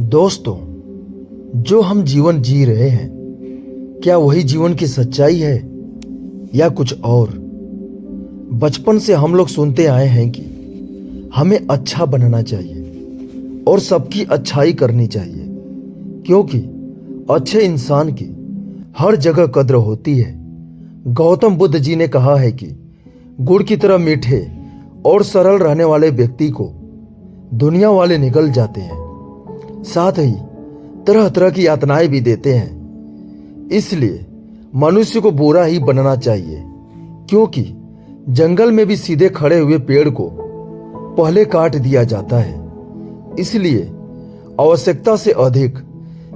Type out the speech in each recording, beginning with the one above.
दोस्तों, जो हम जीवन जी रहे हैं, क्या वही जीवन की सच्चाई है या कुछ और? बचपन से हम लोग सुनते आए हैं कि हमें अच्छा बनना चाहिए और सबकी अच्छाई करनी चाहिए, क्योंकि अच्छे इंसान की हर जगह कद्र होती है। गौतम बुद्ध जी ने कहा है कि गुड़ की तरह मीठे और सरल रहने वाले व्यक्ति को दुनिया वाले निगल जाते हैं, साथ ही तरह तरह की यातनाएं भी देते हैं। इसलिए मनुष्य को बुरा ही बनना चाहिए, क्योंकि जंगल में भी सीधे खड़े हुए पेड़ को पहले काट दिया जाता है। इसलिए आवश्यकता से अधिक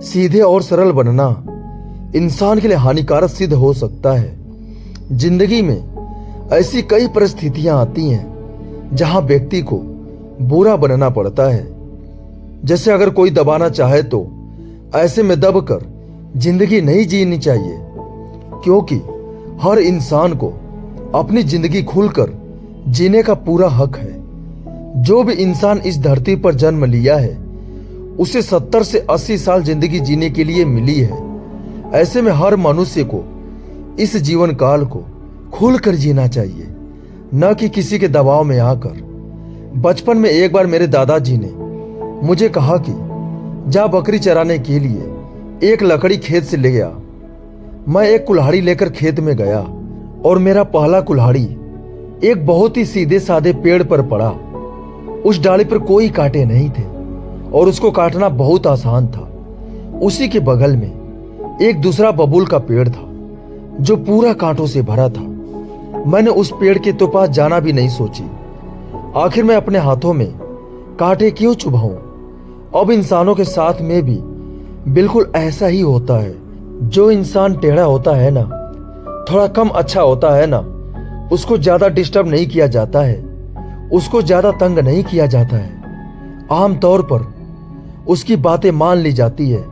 सीधे और सरल बनना इंसान के लिए हानिकारक सिद्ध हो सकता है। जिंदगी में ऐसी कई परिस्थितियां आती हैं जहां व्यक्ति को बुरा बनना पड़ता है। जैसे अगर कोई दबाना चाहे तो ऐसे में दबकर जिंदगी नहीं जीनी चाहिए, क्योंकि हर इंसान को अपनी जिंदगी खुलकर जीने का पूरा हक है। जो भी इंसान इस धरती पर जन्म लिया है उसे 70 से 80 साल जिंदगी जीने के लिए मिली है। ऐसे में हर मनुष्य को इस जीवन काल को खुलकर जीना चाहिए, न कि किसी के दबाव में आकर। बचपन में एक बार मेरे दादाजी ने मुझे कहा कि जा बकरी चराने के लिए एक लकड़ी खेत से ले गया। मैं एक कुल्हाड़ी लेकर खेत में गया और मेरा पहला कुल्हाड़ी एक बहुत ही सीधे साधे पेड़ पर पड़ा। उस डाली पर कोई कांटे नहीं थे और उसको काटना बहुत आसान था। उसी के बगल में एक दूसरा बबूल का पेड़ था जो पूरा कांटों से भरा था। मैंने उस पेड़ के तो पास जाना भी नहीं सोची। आखिर मैं अपने हाथों में कांटे क्यों चुभाऊं? अब इंसानों के साथ में भी बिल्कुल ऐसा ही होता है। जो इंसान टेढ़ा होता है ना, थोड़ा कम अच्छा होता है ना, उसको ज्यादा डिस्टर्ब नहीं किया जाता है, उसको ज्यादा तंग नहीं किया जाता है। आमतौर पर उसकी बातें मान ली जाती है।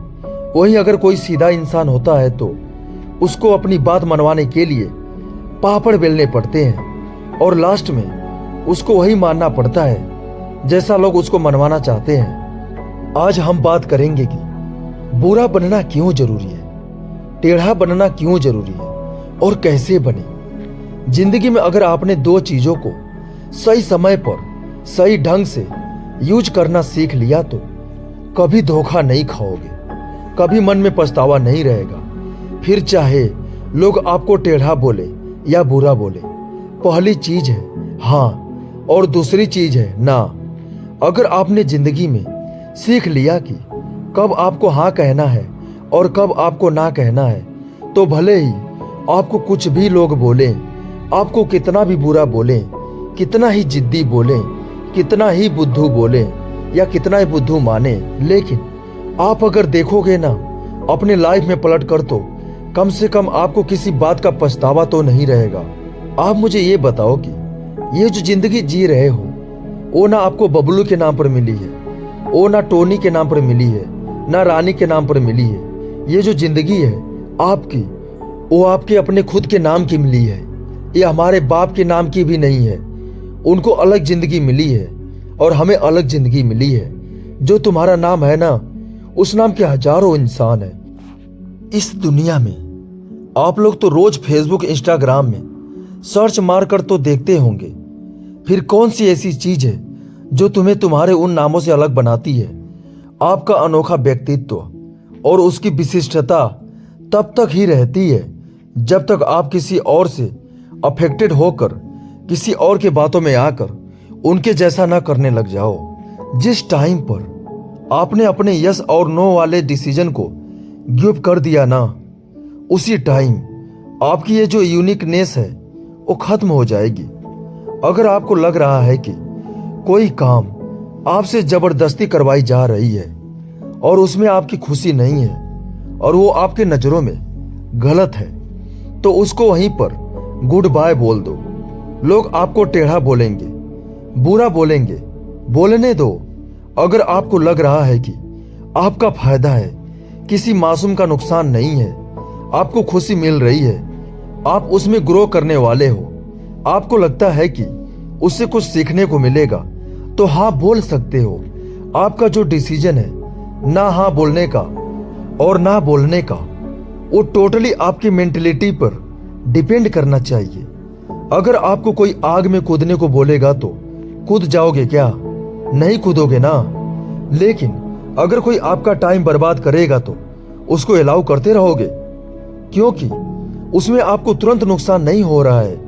वहीं अगर कोई सीधा इंसान होता है तो उसको अपनी बात मनवाने के लिए पापड़ बेलने पड़ते हैं और लास्ट में उसको वही मानना पड़ता है जैसा लोग उसको मनवाना चाहते हैं। आज हम बात करेंगे कि बुरा बनना क्यों जरूरी है, टेढ़ा बनना क्यों जरूरी है और कैसे बने। जिंदगी में अगर आपने दो चीजों को सही समय पर सही ढंग से यूज करना सीख लिया तो कभी धोखा नहीं खाओगे, कभी मन में पछतावा नहीं रहेगा। फिर चाहे लोग आपको टेढ़ा बोले या बुरा बोले, पहली चीज है हाँ और दूसरी चीज है ना। अगर आपने जिंदगी में सीख लिया कि कब आपको हाँ कहना है और कब आपको ना कहना है, तो भले ही आपको कुछ भी लोग बोलें, आपको कितना भी बुरा बोलें, कितना ही जिद्दी बोलें, कितना ही बुद्धू बोलें या कितना ही बुद्धू माने, लेकिन आप अगर देखोगे ना अपने लाइफ में पलट कर तो कम से कम आपको किसी बात का पछतावा तो नहीं रहेगा। आप मुझे ये बताओ कि ये जो जिंदगी जी रहे हो वो ना आपको बबलू के नाम पर मिली है, वो ना टोनी के नाम पर मिली है, ना रानी के नाम पर मिली है। ये जो जिंदगी है आपकी, वो आपके अपने खुद के नाम की मिली है। ये हमारे बाप के नाम की भी नहीं है। उनको अलग जिंदगी मिली है और हमें अलग जिंदगी मिली है। जो तुम्हारा नाम है ना, उस नाम के हजारों इंसान हैं इस दुनिया में। आप लोग तो रोज फेसबुक इंस्टाग्राम में सर्च मार कर तो देखते होंगे, फिर कौन सी ऐसी चीज है जो तुम्हें तुम्हारे उन नामों से अलग बनाती है? आपका अनोखा व्यक्तित्व और उसकी विशिष्टता तब तक ही रहती है जब तक आप किसी और से अफेक्टेड होकर किसी और के बातों में आकर उनके जैसा ना करने लग जाओ। जिस टाइम पर आपने अपने यस और नो वाले डिसीजन को गिव कर दिया ना, उसी टाइम आपकी ये जो यूनिकनेस है वो खत्म हो जाएगी। अगर आपको लग रहा है कि कोई काम आपसे जबरदस्ती करवाई जा रही है और उसमें आपकी खुशी नहीं है और वो आपके नजरों में गलत है, तो उसको वहीं पर गुड बाय बोल दो। लोग आपको टेढ़ा बोलेंगे, बुरा बोलेंगे, बोलने दो। अगर आपको लग रहा है कि आपका फायदा है, किसी मासूम का नुकसान नहीं है, आपको खुशी मिल रही है, आप उसमें ग्रो करने वाले हो, आपको लगता है कि उससे कुछ सीखने को मिलेगा, तो हाँ बोल सकते हो। आपका जो डिसीजन है ना हाँ बोलने का और ना बोलने का, वो टोटली आपकी मेंटलिटी पर डिपेंड करना चाहिए। अगर आपको कोई आग में कूदने को बोलेगा तो कूद जाओगे क्या? नहीं कूदोगे ना। लेकिन अगर कोई आपका टाइम बर्बाद करेगा तो उसको अलाउ करते रहोगे, क्योंकि उसमें आपको तुरंत नुकसान नहीं हो रहा है।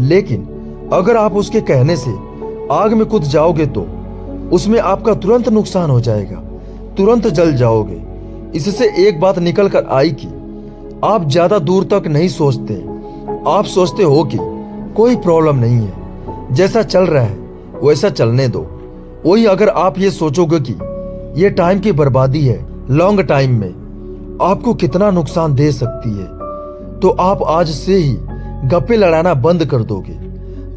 लेकिन अगर आप उसके कहने से आग में कूद जाओगे तो उसमें आपका तुरंत नुकसान हो जाएगा, तुरंत जल जाओगे। इससे एक बात निकल कर आई कि आप ज्यादा दूर तक नहीं सोचते। आप सोचते हो कि कोई प्रॉब्लम नहीं है, जैसा चल रहा है वैसा चलने दो। वही अगर आप ये सोचोगे कि ये टाइम की बर्बादी है, लॉन्ग टाइम में आपको कितना नुकसान दे सकती है, तो आप आज से ही गप्पे लड़ाना बंद कर दोगे।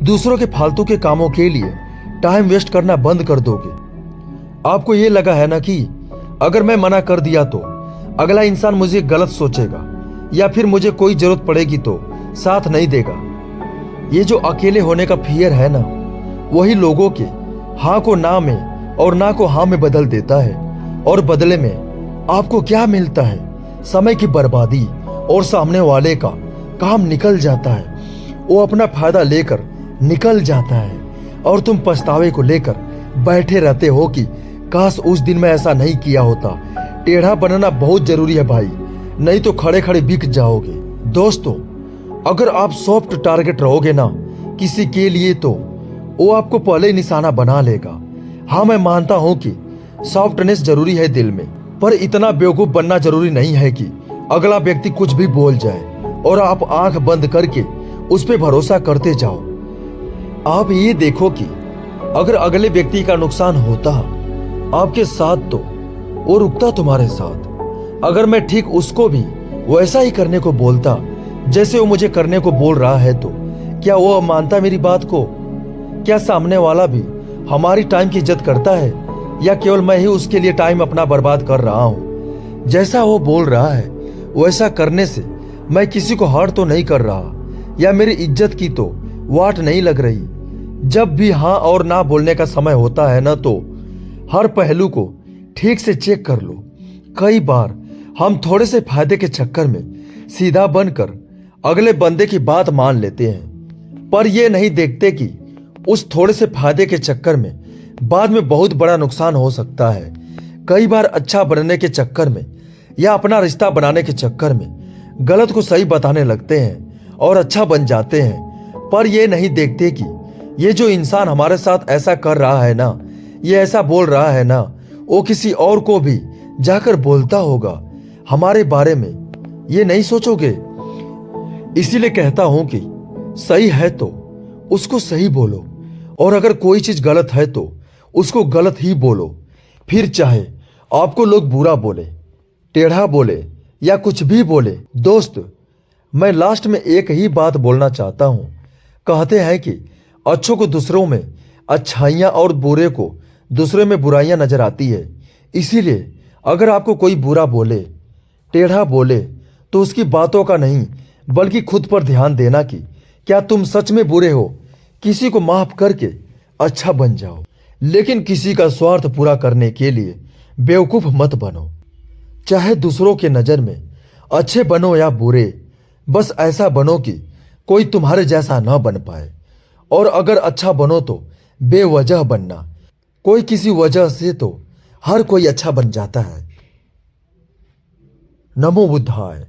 दूसरों के फालतू के कामों के लिए टाइम वेस्ट करना बंद कर दोगे। आपको ये लगा है ना कि अगर मैं मना कर दिया तो अगला इंसान मुझे गलत सोचेगा या फिर मुझे कोई जरूरत पड़ेगी तो साथ नहीं देगा। ये जो अकेले होने का फियर है ना, वही लोगों के हाँ को ना में और ना को हाँ में बदल देता है। और बदले में आपको क्या मिलता है? समय की बर्बादी और सामने वाले का काम निकल जाता है। वो अपना फायदा लेकर निकल जाता है और तुम पछतावे को लेकर बैठे रहते हो कि काश उस दिन मैं ऐसा नहीं किया होता। टेढ़ा बनना बहुत जरूरी है भाई, नहीं तो खड़े खड़े बिक जाओगे। दोस्तों, अगर आप सॉफ्ट टारगेट रहोगे ना किसी के लिए तो वो आपको पहले ही निशाना बना लेगा। हाँ, मैं मानता हूं कि सॉफ्टनेस जरूरी है दिल में, पर इतना बेवकूफ बनना जरूरी नहीं है कि अगला व्यक्ति कुछ भी बोल जाए और आप आंख बंद करके उस पर भरोसा करते जाओ। आप ये देखो कि अगर अगले व्यक्ति का नुकसान होता आपके साथ तो वो रुकता तुम्हारे साथ। अगर मैं ठीक उसको भी वैसा ही करने को बोलता जैसे वो मुझे करने को बोल रहा है तो क्या वो मानता मेरी बात को? क्या सामने वाला भी हमारी टाइम की इज्जत करता है या केवल मैं ही उसके लिए टाइम अपना बर्बाद कर रहा हूँ? जैसा वो बोल रहा है वैसा करने से मैं किसी को हर्ट तो नहीं कर रहा या मेरी इज्जत की तो वाट नहीं लग रही। जब भी हाँ और ना बोलने का समय होता है ना, तो हर पहलू को ठीक से चेक कर लो। कई बार हम थोड़े से फायदे के चक्कर में सीधा बनकर अगले बंदे की बात मान लेते हैं, पर यह नहीं देखते कि उस थोड़े से फायदे के चक्कर में बाद में बहुत बड़ा नुकसान हो सकता है। कई बार अच्छा बनने के चक्कर में या अपना रिश्ता बनाने के चक्कर में गलत को सही बताने लगते हैं और अच्छा बन जाते हैं, पर यह नहीं देखते कि ये जो इंसान हमारे साथ ऐसा कर रहा है ना, ये ऐसा बोल रहा है ना, वो किसी और को भी जाकर बोलता होगा हमारे बारे में। ये नहीं सोचोगे। इसीलिए कहता हूं कि सही है तो उसको सही बोलो, और अगर कोई चीज गलत है तो उसको गलत ही बोलो। फिर चाहे आपको लोग बुरा बोले, टेढ़ा बोले या कुछ भी बोले। दोस्त, मैं लास्ट में एक ही बात बोलना चाहता हूं। कहते हैं कि अच्छों को दूसरों में अच्छाइयां और बुरे को दूसरे में बुराइयां नजर आती है। इसीलिए अगर आपको कोई बुरा बोले, टेढ़ा बोले, तो उसकी बातों का नहीं बल्कि खुद पर ध्यान देना कि क्या तुम सच में बुरे हो। किसी को माफ करके अच्छा बन जाओ, लेकिन किसी का स्वार्थ पूरा करने के लिए बेवकूफ मत बनो। चाहे दूसरों के नजर में अच्छे बनो या बुरे, बस ऐसा बनो कि कोई तुम्हारे जैसा ना बन पाए। और अगर अच्छा बनो तो बेवजह बनना, कोई किसी वजह से तो हर कोई अच्छा बन जाता है। नमो बुद्धाय।